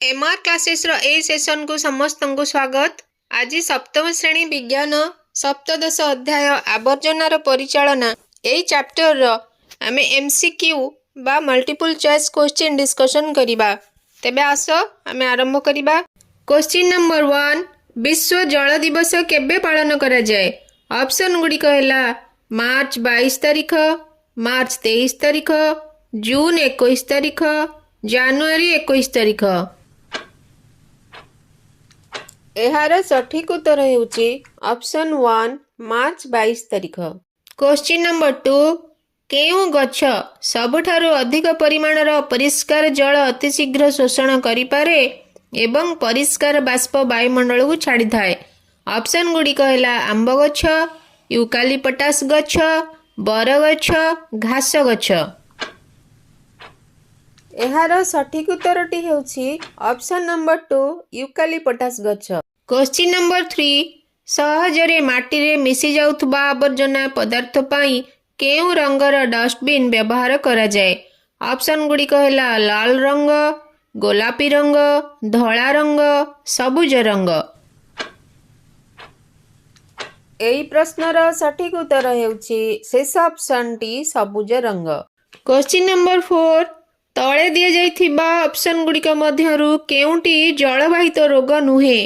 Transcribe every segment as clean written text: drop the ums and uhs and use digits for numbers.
MR classes रो ए session को समस्त को स्वागत। आज सप्तम श्रेणी विज्ञान सप्तदश अध्याय आवर्जनार परिचालना यही चैप्टर रो आमे एमसीक्यू बा मल्टीपल चॉइस क्वेश्चन डिस्कशन करिबा। तेबे आसो आमे आरंभ करिबा। क्वेश्चन नंबर 1, विश्व जल दिवस केबे पालन करा जाए? ऑप्शन गुडी कहला मार्च 22 तारिख, मार्च 23 तारिख, जून 21 तारिख, जनवरी 21 तारिख। एहार सठिक उत्तर हेउची ऑप्शन 1 मार्च 22 तारिख। क्वेश्चन नंबर 2, केउ गछ सबुठारु अधिक परिमाणर परिष्कार जल अतिशीघ्र शोषण करि पारे एवं परिष्कार बाष्प वायुमंडल को छाड़ी थाए? ऑप्शन गुडी कहला आंब गछ, यूकालिपटास गछ, बर गछ, घास गछ। एहार सठिक उत्तरटी हेउची ऑप्शन नंबर 2 यूकालिपटास गछ। क्वेश्चन नंबर 3, सहजरे माटी रे मिसी जाउथबा आवर्जना पदार्थ पाई केउ रंगर डस्टबिन व्यवहार करा जाए? ऑप्शन गुडी कहला लाल रंग, गोलापी रंग, धला रंग, सबुज रंग। एई प्रश्नर सठिक उत्तर हेउची शेष ऑप्शन टी सबुज रंग। क्वेश्चन नंबर 4, तळे दिया जाइथिबा ऑप्शन गुडिक मध्यरु केउटी जलवाहित रोग नुहे?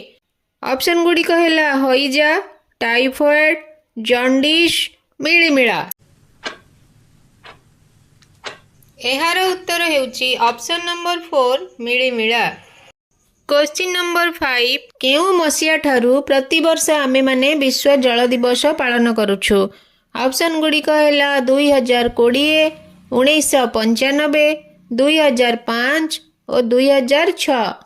ऑप्शन गुडिक हेला हइजा, टाइफॉइड, जॉन्डिस, मिलिमिला। एहार उत्तर हेउची ऑप्शन नंबर 4 मिलिमिला। क्वेश्चन नंबर 5, केउ मसिया ठारू प्रति वर्ष आमे माने विश्व जल दिवस पालन करूछु? ऑप्शन गुडिक हेला 2020, 1995, 2005 और 2006।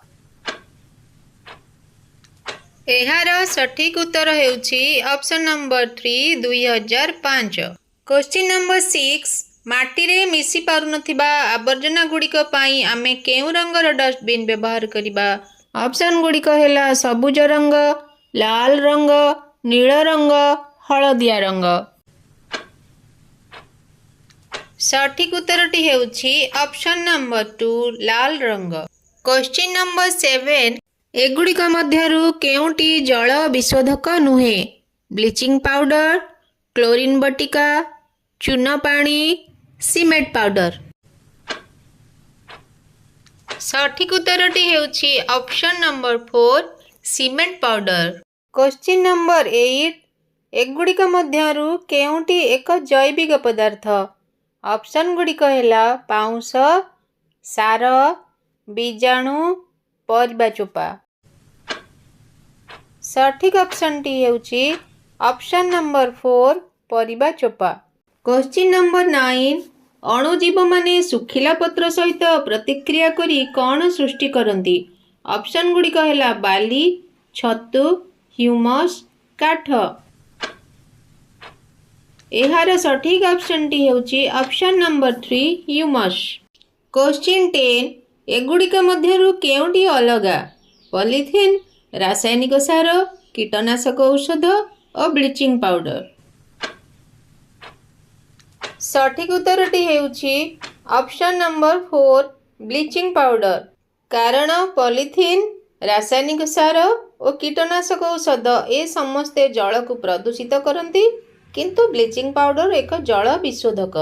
एहार सठिक उत्तर हेउची ऑप्शन नंबर 3 2005। क्वेश्चन नंबर 6, माटी रे मिसी पारुनथिबा आवर्जना गुडिक पाई आमे केउ रंगर डस्टबिन व्यवहार करिबा? ऑप्शन गुडिक हेला सबुज रंग, लाल रंग, नील रंग, हलदिया रंग। सठिक उत्तरटी हेउची ऑप्शन नंबर 2 लाल रंग। क्वेश्चन नंबर 7, एगुड़िक मध्यरु केउटी जल विशोधक नुहे? ब्लीचिंग पाउडर, क्लोरीन बटिका, चून पानी, सीमेंट पाउडर। सठिक उत्तरटी हेउची option number 4 cement powder. Question number 8, एगुड़िक मध्यरु केउटी एक जैविक पदार्थ? ऑप्शन गुडिक हेला पाउंस, सार, बीजाणु, परिबा चोपा। सठिक ऑप्शन टी हेउची ऑप्शन नंबर 4 परिबा चोपा। क्वेश्चन नंबर 9, अणुजीव माने सुखिला पत्र सहित प्रतिक्रिया करी कौन सृष्टि करती? ऑप्शन गुडिक हेला बाली, छतु, ह्यूमस, काठ। एहार सठिक ऑप्शन टी हेउची ऑप्शन नंबर 3 ह्यूमस। क्वेश्चन 10, एगुड़िक मध्यरु केउटी अलगा? पॉलीथिन, रासायनिक सार, कीटनाशक औषध और ब्लीचिंग पाउडर। सठिक उत्तरटी हेउची ऑप्शन नंबर 4 ब्लीचिंग पाउडर। कारण पॉलीथिन, रासायनिक सार और कीटनाशक औषध ए समस्ते जल को प्रदूषित करती, किंतु ब्लीचिंग पाउडर एक जल विशोधक।